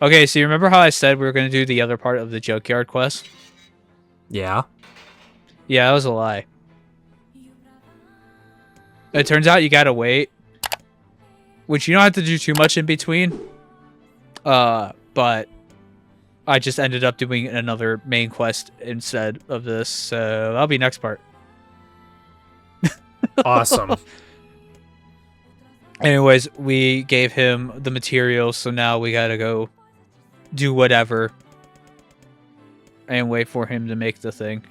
Okay, so you remember how I said we were going to do the other part of the junkyard quest? Yeah. Yeah, that was a lie. It turns out you gotta wait, which you don't have to do too much in between. But I just ended up doing another main quest instead of this, so that'll be next part. Awesome. Anyways, we gave him the materials, so now we gotta go do whatever and wait for him to make the thing.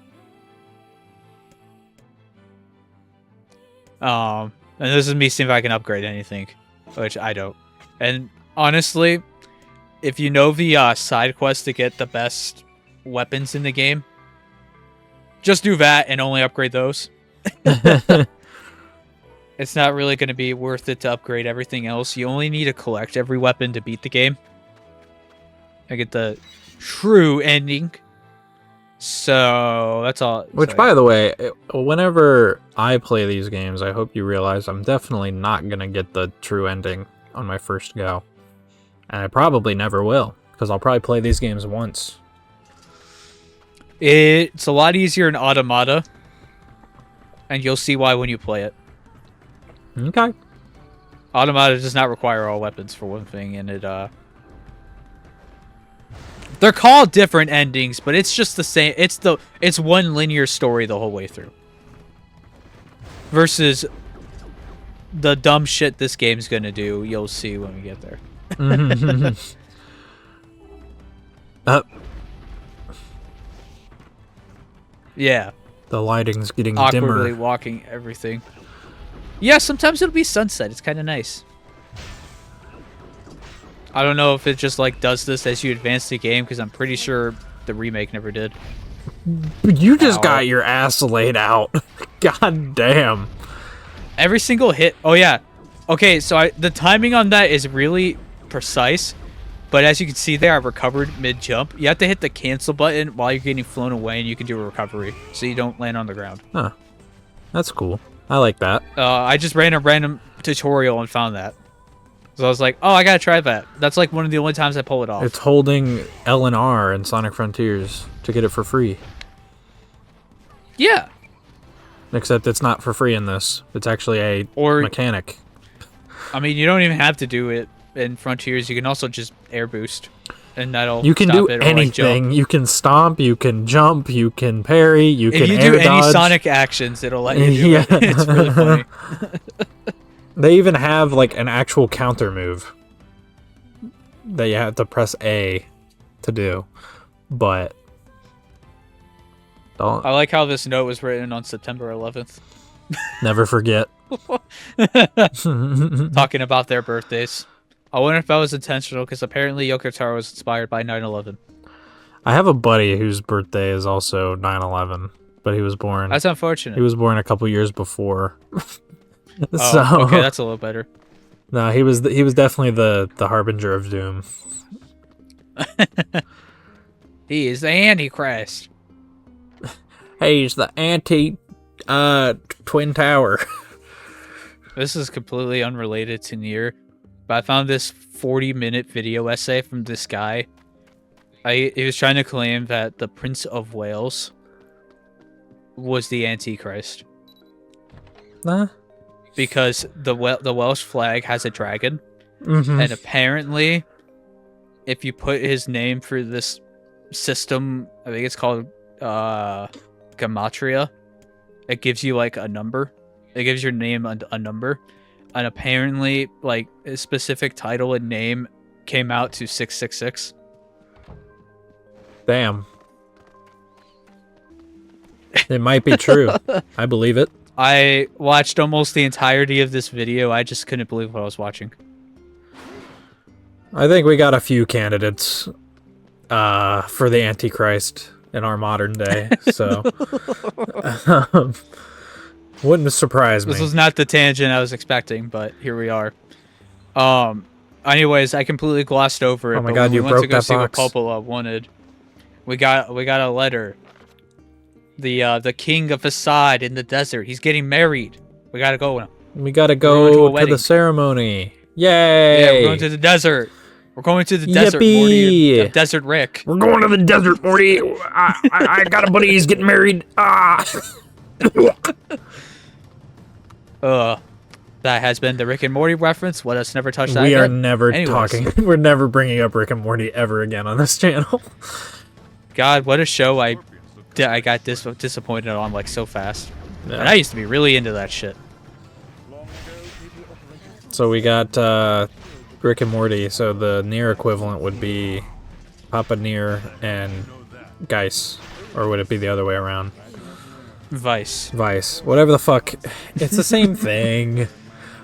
And this is me seeing if I can upgrade anything, which I don't. And honestly, if you know the side quest to get the best weapons in the game, just do that and only upgrade those. It's not really going to be worth it to upgrade everything else. You only need to collect every weapon to beat the game. I get the true ending. So that's all. Which, by the way, whenever I play these games, I hope you realize I'm definitely not going to get the true ending on my first go. And I probably never will, because I'll probably play these games once. It's a lot easier in Automata, and you'll see why when you play it. Okay. Automata does not require all weapons, for one thing, and it, they're called different endings, but it's just the same. It's one linear story the whole way through. Versus the dumb shit this game's gonna do, you'll see when we get there. Yeah. The lighting's getting Awkwardly dimmer. walking everything. Yeah, sometimes it'll be sunset. It's kind of nice. I don't know if it just like does this as you advance the game, because I'm pretty sure the remake never did. You just got your ass laid out. God damn. Every single hit. Oh yeah. Okay, so the timing on that is really precise, but as you can see there, I recovered mid jump. You have to hit the cancel button while you're getting flown away, and you can do a recovery, so you don't land on the ground. Huh. That's cool. I like that. I just ran a random tutorial and found that. So I was like, oh, I gotta try that. That's like one of the only times I pull it off. It's holding L and R in Sonic Frontiers to get it for free. Yeah. Except it's not for free in this. It's actually a mechanic. I mean, you don't even have to do it in Frontiers. You can also just air boost, and that'll You can stop do it, anything. Or, like, you can stomp, you can jump, you can parry, you can if you air do any dodge. Sonic actions, it'll let you do it. It's really funny. They even have like an actual counter move that you have to press A to do. But don't I like how this note was written on September 11th. never forget. Talking about their birthdays. I wonder if that was intentional, because apparently Yoko Taro was inspired by 9/11. I have a buddy whose birthday is also 9/11, but he was born. That's unfortunate. He was born a couple years before. Oh, okay, that's a little better. No, he was definitely the harbinger of doom. He is the Antichrist. Hey, he's the Twin Tower. This is completely unrelated to Nier, but I found this 40-minute video essay from this guy. He was trying to claim that the Prince of Wales was the Antichrist. Huh? Because the Welsh flag has a dragon, and apparently, if you put his name for this system, I think it's called Gematria, it gives you like a number. It gives your name a number, and apparently, like a specific title and name came out to 666. Damn. It might be true. I believe it. I watched almost the entirety of this video. I just couldn't believe what I was watching. I think we got a few candidates for the Antichrist in our modern day, so wouldn't surprise me. This was not the tangent I was expecting, but here we are. Anyways, I completely glossed over it. Oh my god, you broke that box. What Popola wanted. We got a letter. The king of Facade in the desert. He's getting married. We gotta go now. We gotta go to the ceremony. Yay! Yeah, we're going to the desert. We're going to the desert, Morty. Yippee! And Desert Rick. We're going to the desert, Morty. I got a buddy. He's getting married. That has been the Rick and Morty reference. Let us never touch that We again. are never Anyways. talking. We're never bringing up Rick and Morty ever again on this channel. God, what a show I got disappointed on like so fast. Yeah. And I used to be really into that shit. So we got Rick and Morty. So the Nier equivalent would be Papa Nier and Geis, or would it be the other way around? Vice. Vice, whatever the fuck. It's the same thing.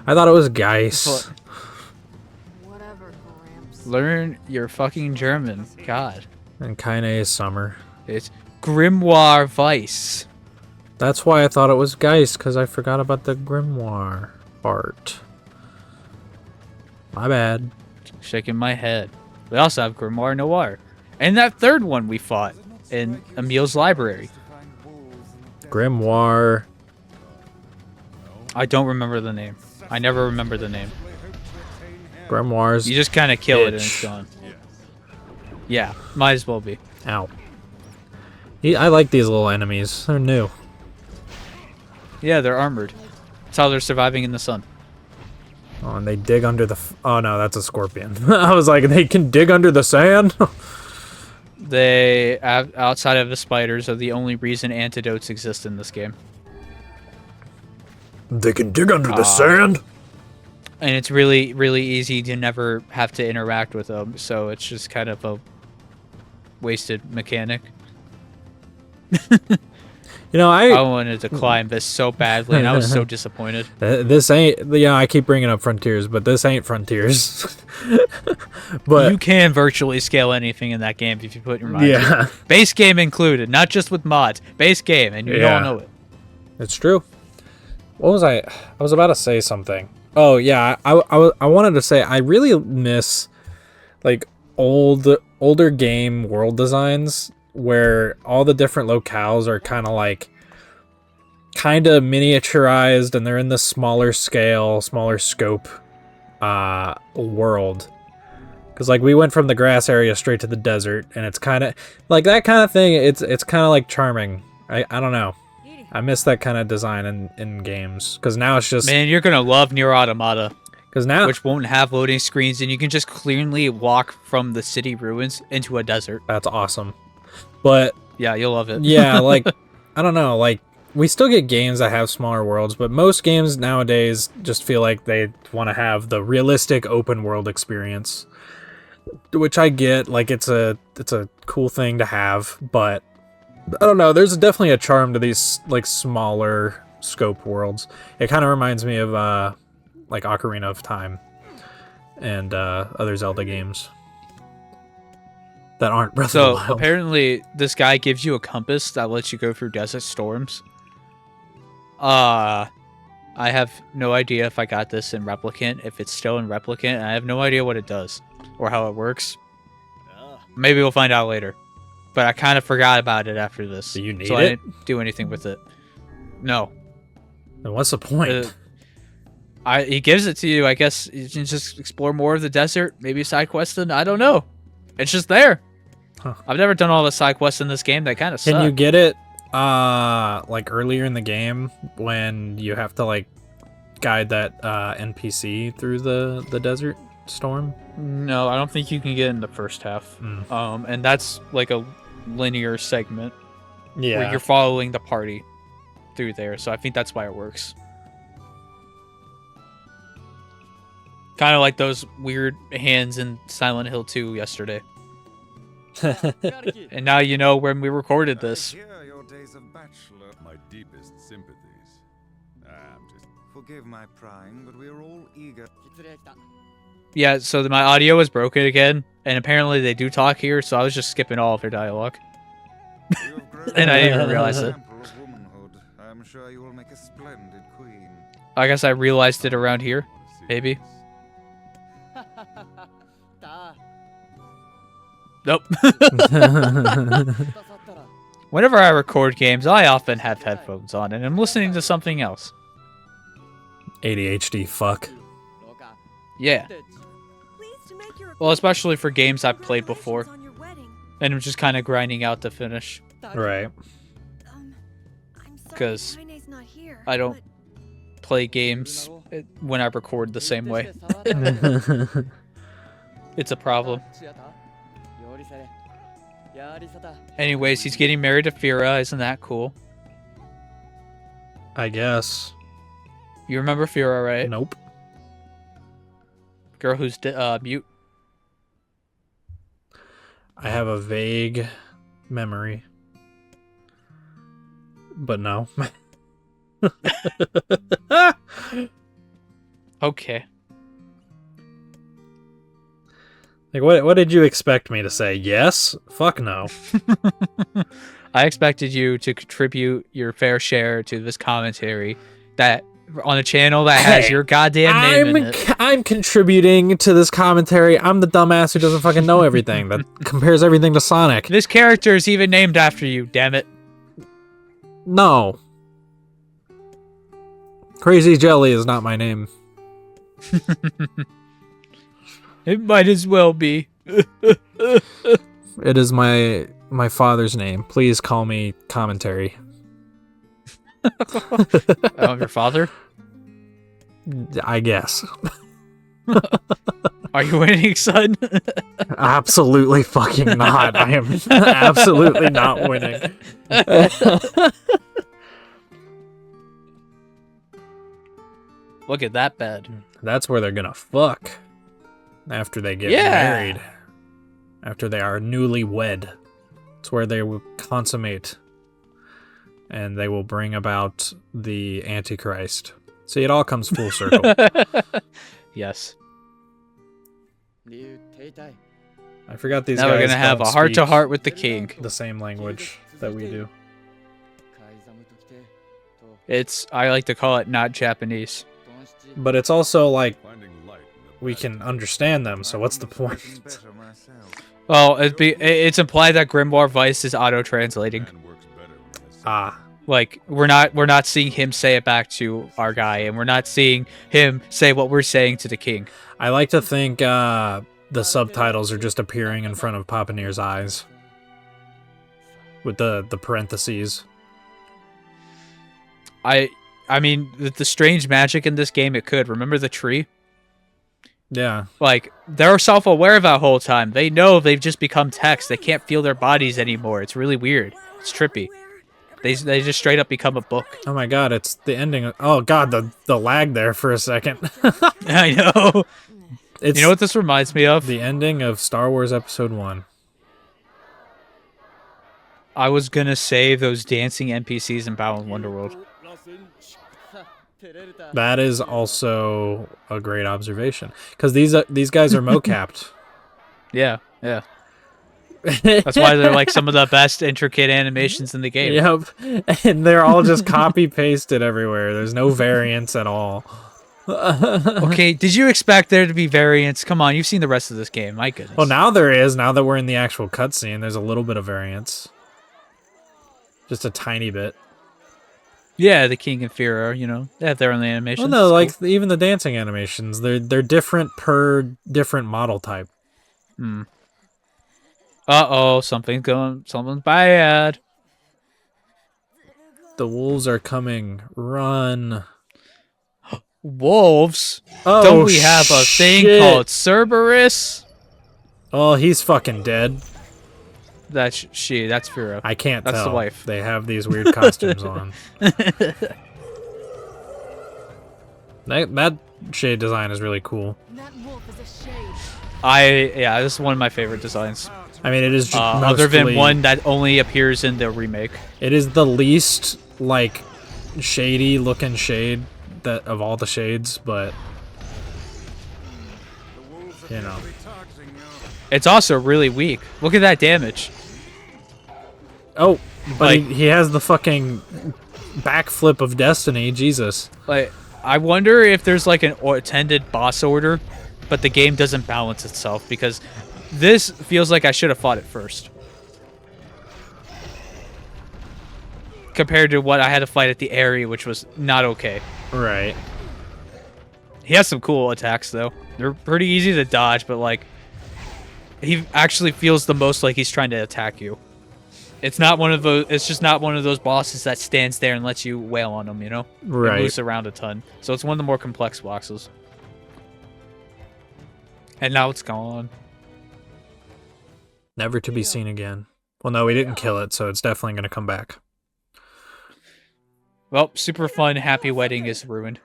I thought it was Geis. Whatever, Gramps. Learn your fucking German. God. And Kaine is Summer. It's Grimoire Vice. That's why I thought it was Geis, because I forgot about the Grimoire part. My bad. Shaking my head. We also have Grimoire Noir. And that third one we fought in Emil's library. Grimoire. I don't remember the name. I never remember the name. Grimoire's. You just kind of kill it and bitch. it's gone. Yeah, might as well be. Ow. I like these little enemies. They're new. Yeah, they're armored. That's how they're surviving in the sun. Oh, and they dig under the. Oh no, that's a scorpion. I was like, they can dig under the sand. They, outside of the spiders, are the only reason antidotes exist in this game. They can dig under the sand. And it's really, really easy to never have to interact with them, so it's just kind of a wasted mechanic. You know, I wanted to climb this so badly, and I was so disappointed. This ain't. Yeah, I keep bringing up Frontiers, but this ain't Frontiers. But You can virtually scale anything in that game if you put your mind to yeah, it. Base game included, not just with mods. Base game, and you Yeah. all know it. it's true. What was I? I was about to say something. Oh yeah, I wanted to say I really miss like older game world designs where all the different locales are kind of miniaturized and they're in the smaller scale, smaller scope world. Because like we went from the grass area straight to the desert, and it's kind of like that kind of thing. It's kind of like charming. I don't know. I miss that kind of design in games, because now it's just Man, you're gonna love Nier Automata, because now which won't have loading screens, and you can just cleanly walk from the city ruins into a desert. that's awesome. But Yeah, you'll love it. yeah, like I don't know, like we still get games that have smaller worlds, but most games nowadays just feel like they want to have the realistic open world experience, which I get. Like it's a cool thing to have, but I don't know. There's definitely a charm to these like smaller scope worlds. It kind of reminds me of like Ocarina of Time and other Zelda games that aren't Breath of the So Wild. apparently, this guy gives you a compass that lets you go through desert storms. I have no idea if I got this in Replicant, if it's still in Replicant, and I have no idea what it does or how it works. Maybe we'll find out later. But I kind of forgot about it after this. Do you need so I it? didn't do anything with it. No. Then what's the point? He gives it to you. I guess you can just explore more of the desert, maybe side questing. I don't know. It's just there. Huh. I've never done all the side quests in this game. They kind of suck. Can you get it like earlier in the game when you have to like guide that NPC through the desert storm? No, I don't think you can get in the first half. And that's like a linear segment where you're following the party through there. So I think that's why it works. Kind of like those weird hands in Silent Hill 2 yesterday. And now you know when we recorded this. Your days of bachelor. My deepest sympathies. I'm just Forgive my prying, but we are all eager. Yeah, so my audio was broken again, and apparently they do talk here, so I was just skipping all of their dialogue. You have grown And I didn't even an realize it. example of womanhood. I am sure you will make a splendid queen. I guess I realized it around here, maybe. Nope. Whenever I record games, I often have headphones on, and I'm listening to something else. ADHD fuck. Yeah. Well, especially for games I've played before. And I'm just kind of grinding out to finish. Right. Because I don't play games when I record the same way. It's a problem. Anyways, he's getting married to Fira. Isn't that cool? I guess. You remember Fira, right? Nope. Girl who's mute. I have a vague memory. But no. Okay. Like, what did you expect me to say? Yes? Fuck no. I expected you to contribute your fair share to this commentary that on a channel that has your goddamn name in it. I'm contributing to this commentary. I'm the dumbass who doesn't fucking know everything, that compares everything to Sonic. This character is even named after you, damn it. No. Crazy Jelly is not my name. It might as well be. It is my father's name. Please call me Commentary. Your father? I guess. Are you winning, son? Absolutely fucking not. I am absolutely not winning. Look at that bed. That's where they're gonna fuck. After they get Yeah. married. After they are newly wed. It's where they will consummate. And they will bring about the Antichrist. See, it all comes full circle. Yes. I forgot these Now guys we're gonna have don't a heart-to-heart speak with the king. the same language that we do. I like to call it not Japanese. But it's also like Finding light in the we can understand them, so what's the point? Better myself. Well, it's implied that Grimoire Vice is auto-translating. man works better when he has Ah, Like we're not seeing him say it back to our guy, and we're not seeing him say what we're saying to the king. I like to think the subtitles are just appearing in front of Papaneer's eyes. With the parentheses. I mean, with the strange magic in this game, it could. Remember the tree? Yeah. Like, they're self-aware that whole time. They know they've just become text. They can't feel their bodies anymore. It's really weird. It's trippy. They just straight up become a book. Oh my god, it's the ending. Oh god, the lag there for a second. I know. It's You know what this reminds me of? the ending of Star Wars Episode 1. I was gonna say those dancing NPCs in Battlefield Wonderworld. That is also a great observation. Because these guys are mocapped. Yeah, yeah. That's why they're like some of the best intricate animations in the game. Yep. And they're all just copy-pasted everywhere. There's no variance at all. Okay, did you expect there to be variants? Come on, you've seen the rest of this game. My goodness. Well, now there is. Now that we're in the actual cutscene, there's a little bit of variance. Just a tiny bit. Yeah, the King and Fira, they have their own animations. Well, no, It's like even the dancing animations, they're different per different model type. cool. Uh-oh, something's bad. The wolves are coming. Run. Wolves? Oh, Don't we have a thing shit. called Cerberus? Oh, he's fucking dead. That's Fira. I can't That's tell. the wife. They have these weird costumes on. That shade design is really cool. That wolf is a shade. This is one of my favorite designs. I mean, it is just Other than mostly- one that only appears in the remake. It is the least like shady looking shade that of all the shades, but you know. It's also really weak. Look at that damage. Oh, but Like- he has the fucking backflip of destiny. Jesus. Like, I wonder if there's like an attended boss order, but the game doesn't balance itself because this feels like I should have fought it first. Compared to what I had to fight at the area, which was not okay. Right. He has some cool attacks though. They're pretty easy to dodge, but like he actually feels the most like he's trying to attack you. It's not one of those. It's just not one of those bosses that stands there and lets you wail on him. You know, Right. It moves around a ton. So it's one of the more complex bosses. And now it's gone. Never to be seen again. Well, no, we didn't kill it, so it's definitely going to come back. Well, super fun, happy wedding is ruined.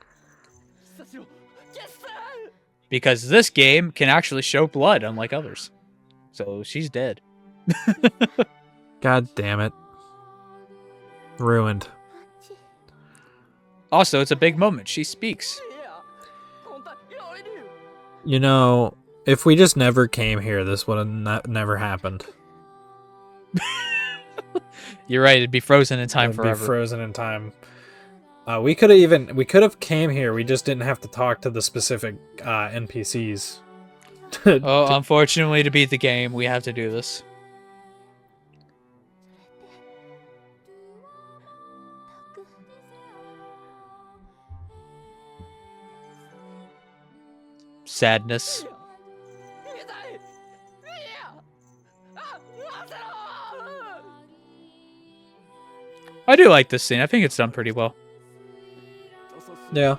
Because this game can actually show blood, unlike others. So she's dead. God damn it. Ruined. Also, it's a big moment. She speaks. You know, if we just never came here, this would have never happened. You're right. It'd be frozen in time It'd forever. be frozen in time. We could have came here. We just didn't have to talk to the specific NPCs. Oh, unfortunately, to beat the game, we have to do this. Sadness. I do like this scene. I think it's done pretty well. Yeah.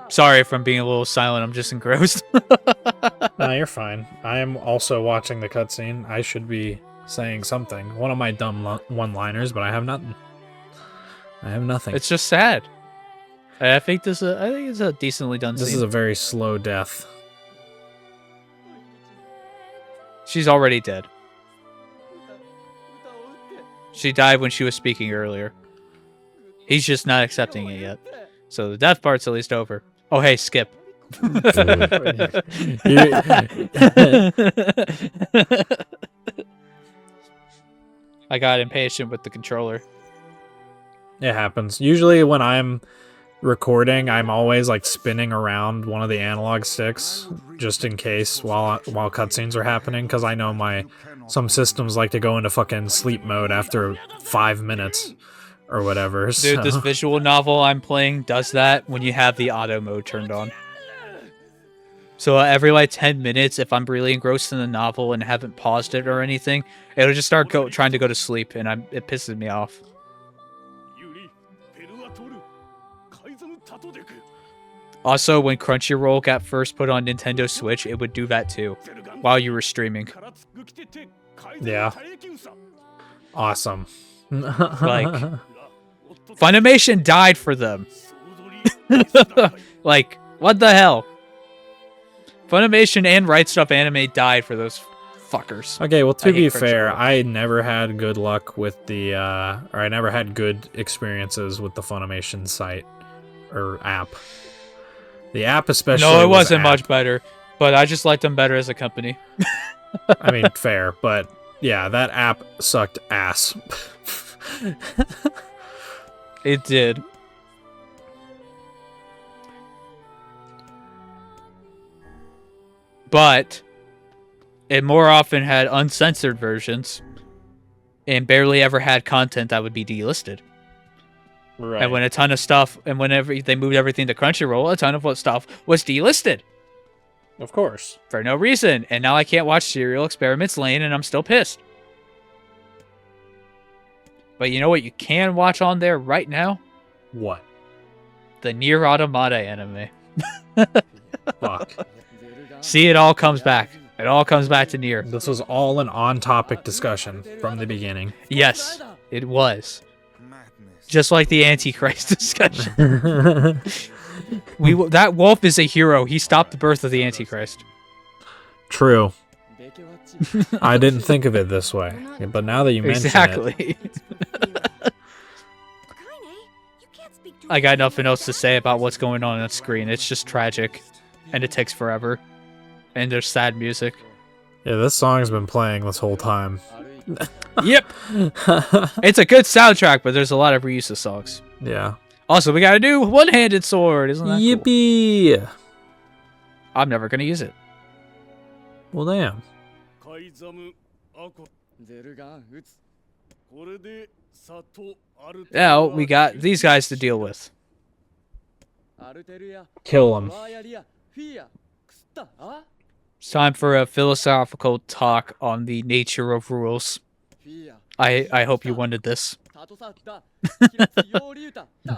Sorry if I'm being a little silent. I'm just engrossed. No, you're fine. I am also watching the cutscene. I should be saying something. One of my dumb one-liners, but I have nothing. I have nothing. It's just sad. I think it's a decently done This scene. is a very slow death. She's already dead. She died when she was speaking earlier. He's just not accepting it yet. So the death part's at least over. Oh, hey, skip. I got impatient with the controller. It happens. Usually when I'm recording, I'm always like spinning around one of the analog sticks just in case while cutscenes are happening, because I know some systems like to go into fucking sleep mode after 5 minutes or whatever. Dude, so. this visual novel I'm playing does that when you have the auto mode turned on. So every like 10 minutes, if I'm really engrossed in the novel and haven't paused it or anything, it'll just start trying to go to sleep, and it pisses me off. Also, when Crunchyroll got first put on Nintendo Switch, it would do that too, while you were streaming. Yeah. Awesome. Like, Funimation died for them. Like, what the hell? Funimation and Right Stuff Anime died for those fuckers. Okay, well, I to hate be fair, Crunchyroll. I never had good luck with the, or I never had good experiences with the Funimation site or app. The app especially. No, it was wasn't app. much better, but I just liked them better as a company. I mean, fair, but yeah, that app sucked ass. It did. But it more often had uncensored versions and barely ever had content that would be delisted. Right. And when a ton of stuff, and whenever they moved everything to Crunchyroll, a ton of what stuff was delisted Of course. for no reason. And now I can't watch Serial Experiments Lane, and I'm still pissed. But you know what you can watch on there right now? What? The Nier Automata anime. Fuck. See, it all comes back. It all comes back to Nier. This was all an on-topic discussion from the beginning. Yes, it was. Madness. Just like the Antichrist discussion. That wolf is a hero. He stopped the birth of the Antichrist. True. I didn't think of it this way, but now that you mention it, Exactly. I got nothing else to say about what's going on screen. It's just tragic, and it takes forever, and there's sad music. yeah, this song's been playing this whole time. Yep, it's a good soundtrack, but there's a lot of reuse of songs. Yeah. Also, we got a new one-handed sword. Isn't that cool? Yippee! I'm never gonna use it. Well, damn. Now we got these guys to deal with. Kill him. It's time for a philosophical talk on the nature of rules. I hope you wanted this.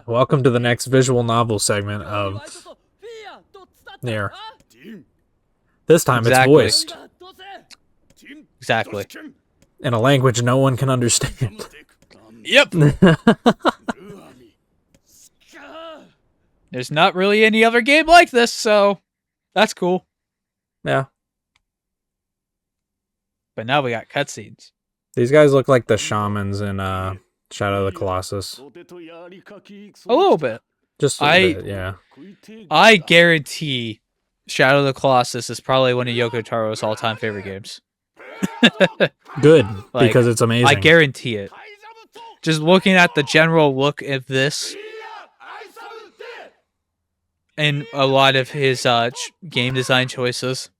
Welcome to the next visual novel segment of Nier. This time Exactly. it's voiced Exactly. in a language no one can understand. Yep. There's not really any other game like this, so that's cool. Yeah. But now we got cutscenes. These guys look like the shamans in Shadow of the Colossus. A little bit. Just a bit, yeah. I guarantee Shadow of the Colossus is probably one of Yoko Taro's all-time favorite games. Good, Like, because it's amazing. I guarantee it. Just looking at the general look of this and a lot of his game design choices,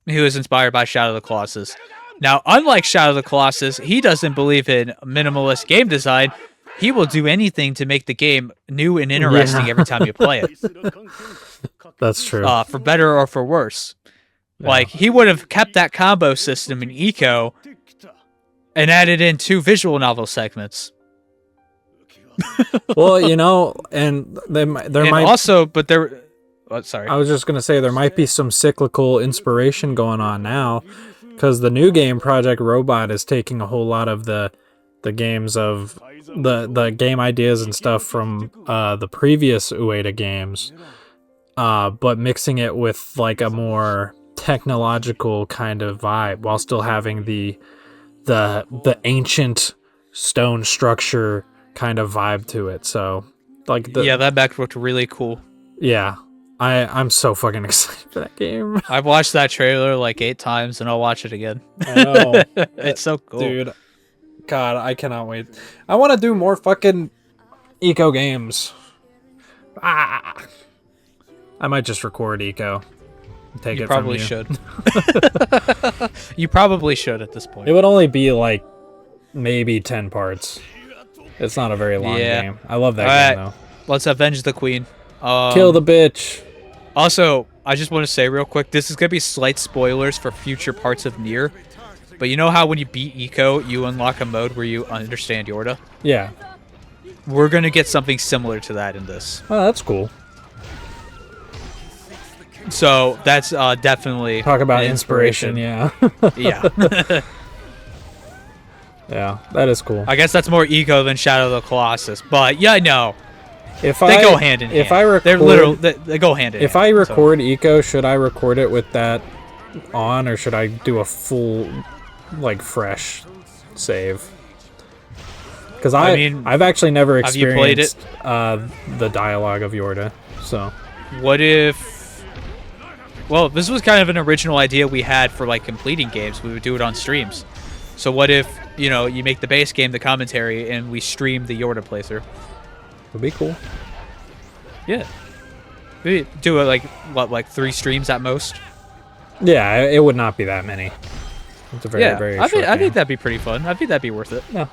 he was inspired by Shadow of the Colossus. Now, unlike Shadow of the Colossus, he doesn't believe in minimalist game design. He will do anything to make the game new and interesting every time you play it. That's true. For better or for worse. Yeah. Like, he would have kept that combo system in Eco and added in 2 visual novel segments. Well, you know, and there And might also, but there... Oh, sorry. I was just going to say there might be some cyclical inspiration going on now, because the new game, Project Robot, is taking a whole lot of the games of the game ideas and stuff from the previous Ueda games, but mixing it with like a more technological kind of vibe while still having the ancient stone structure kind of vibe to it. So like that back looked really cool. Yeah. I'm so fucking excited for that game. I've watched that trailer like 8 times and I'll watch it again. I know. It's so cool. Dude. God, I cannot wait. I want to do more fucking Eco games. I might just record Eco. Take You it probably from you. should. You probably should at this point. It would only be like maybe 10 parts. It's not a very long game. I love that game though. Let's avenge the queen. Kill the bitch. Also, I just want to say real quick, this is going to be slight spoilers for future parts of Nier. But you know how when you beat Eco, you unlock a mode where you understand Yorda? Yeah. We're going to get something similar to that in this. Oh, that's cool. So that's definitely Talk about an inspiration, yeah. Yeah. Yeah, that is cool. I guess that's more Eco than Shadow of the Colossus. But yeah, no. They I go hand in hand. If I record, They're literal. They go hand in hand. If I record Eco, should I record it with that on, or should I do a full, like, fresh save? Because I've actually never experienced the dialogue of Yorda. So what if? Well, this was kind of an original idea we had for like completing games. We would do it on streams. So what if you make the base game the commentary and we stream the Yorda playthrough? Would be cool. Yeah. Maybe do it like 3 streams at most. Yeah, it would not be that many. It's a very I short think game. that'd be pretty fun. I think that'd be worth it. Yeah.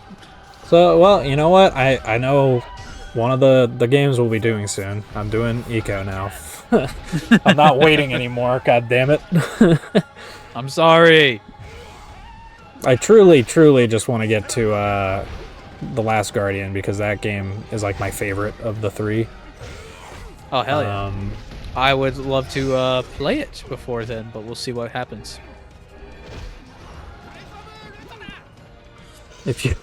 So, well, you know what? I know one of the games we'll be doing soon. I'm doing Eco now. I'm not waiting anymore. God damn it. I'm sorry. I truly just want to get to The Last Guardian, because that game is like my favorite of the 3. Oh hell yeah! I would love to play it before then, but we'll see what happens. If you,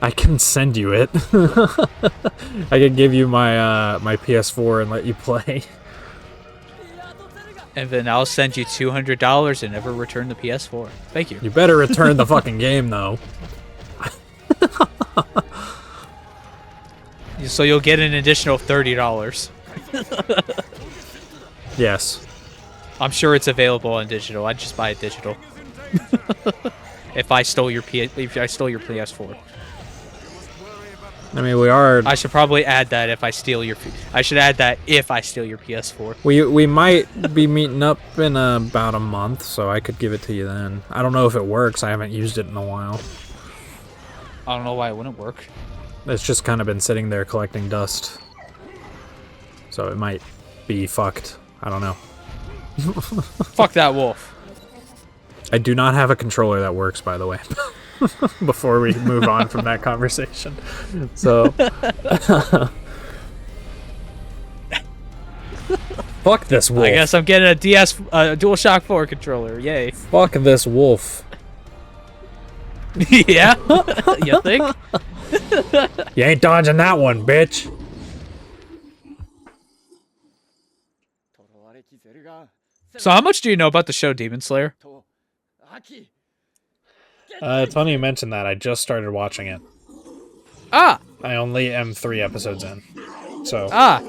I can send you it. I can give you my my PS4 and let you play. And then I'll send you $200 and never return the PS4. Thank you. You better return the fucking game though. So you'll get an additional $30. Yes. I'm sure it's available on digital. I'd just buy it digital. If I stole your PS4. I mean, we are. I should probably add that if I steal your. I should add that if I steal your PS4. We might be meeting up in about a month, so I could give it to you then. I don't know if it works. I haven't used it in a while. I don't know why it wouldn't work. It's just kind of been sitting there collecting dust. so it might be fucked. I don't know. Fuck that wolf. I do not have a controller that works, by the way. Before we move on from that conversation. So fuck this wolf. I guess I'm getting a DS DualShock 4 controller. Yay. Fuck this wolf. Yeah? You think? You ain't dodging that one, bitch. So how much do you know about the show Demon Slayer? It's funny you mentioned that. I just started watching it. Ah! I only am 3 episodes in. So Ah!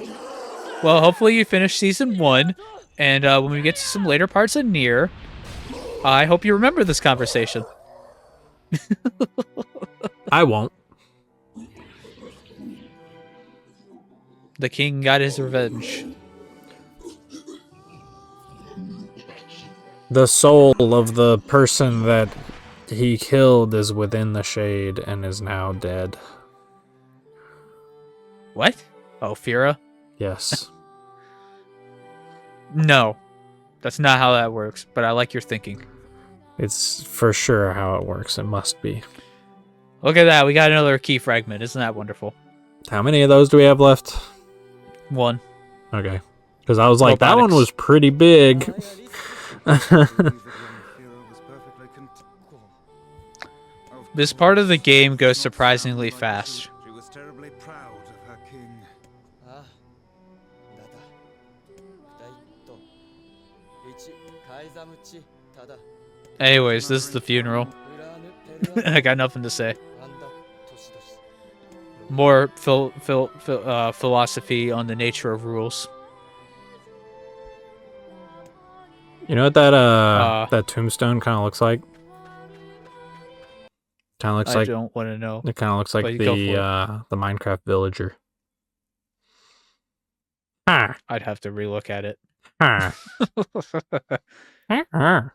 Well, hopefully you finish season 1, and when we get to some later parts of Nier, I hope you remember this conversation. I won't. The king got his revenge. The soul of the person that he killed is within the shade and is now dead. What? Oh, Fira? Yes. No. That's not how that works, but I like your thinking. It's for sure how it works. It must be. Look at that. We got another key fragment. Isn't that wonderful? How many of those do we have left? 1. Okay. Because I was like, that one Robotics. was pretty big. This part of the game goes surprisingly fast. She was terribly proud of her king. Anyways, this is the funeral. I got nothing to say. More philosophy on the nature of rules. You know what that that tombstone kind of looks like? Kind of looks I like don't want to know. it kind of looks like but you go the Minecraft villager. Ha I'd have to relook at it. ha. Ha.